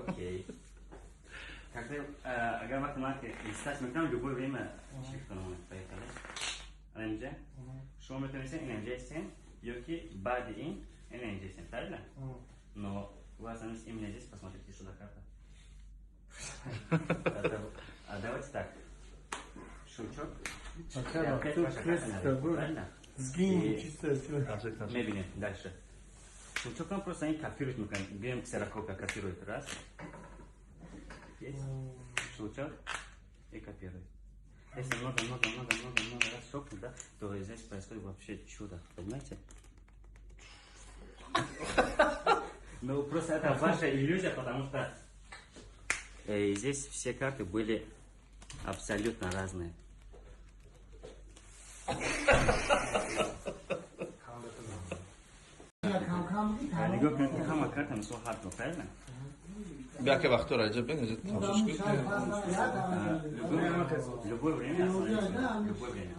Окей. Agar matematika листать мы к нам любое время шифтономет. Поехали. Анемже. Шо мы тенесе инемжесен, йоки бадиин инемжесен, правильно? Но у вас именно здесь, посмотрите, что за карта. А давайте так. Шучок. Опять ваша карта, правильно? Сгинь, чисто. Мы видим дальше. Шучоком просто они копируют, мы берем ксерокопия, копирует. Раз. Есть. Шучок и копирует. Если много раз шокнуть, да, то здесь происходит вообще чудо. Понимаете? Ну, просто это ваша иллюзия, потому что здесь все карты были абсолютно разные. Карта so hard, правильно? Бяке вахто раджа бен, это тамшишки. Любое время, любое время.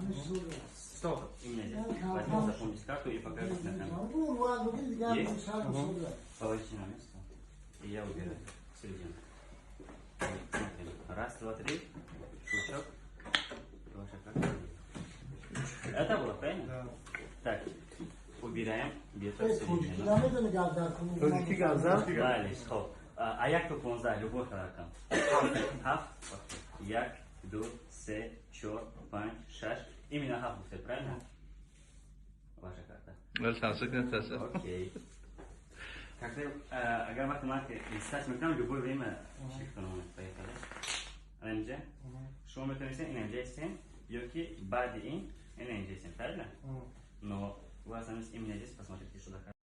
Стоп. Именно здесь. Возьмите, запомните карту и покажите на камеру. Есть? Положите на место. И я убираю. Середину. Раз, два, три. Шучок. Ваша карта. Это было, правильно? Да. Так. Убираем где-то в середину. Далее, стоп. Ayak topuğunuzda любой харакан. Хав. Як, ду, се, чор, панч, шаш. Именно хав все, правильно? Ваша карта. Окей. Agar matematika листать мы к нам любое время шифтономет. Поехали. Анемже. Шо мы тенесе инемжесен, йоки бадиин инемжесен, правильно? Но у вас именно здесь, посмотрите, что за карта.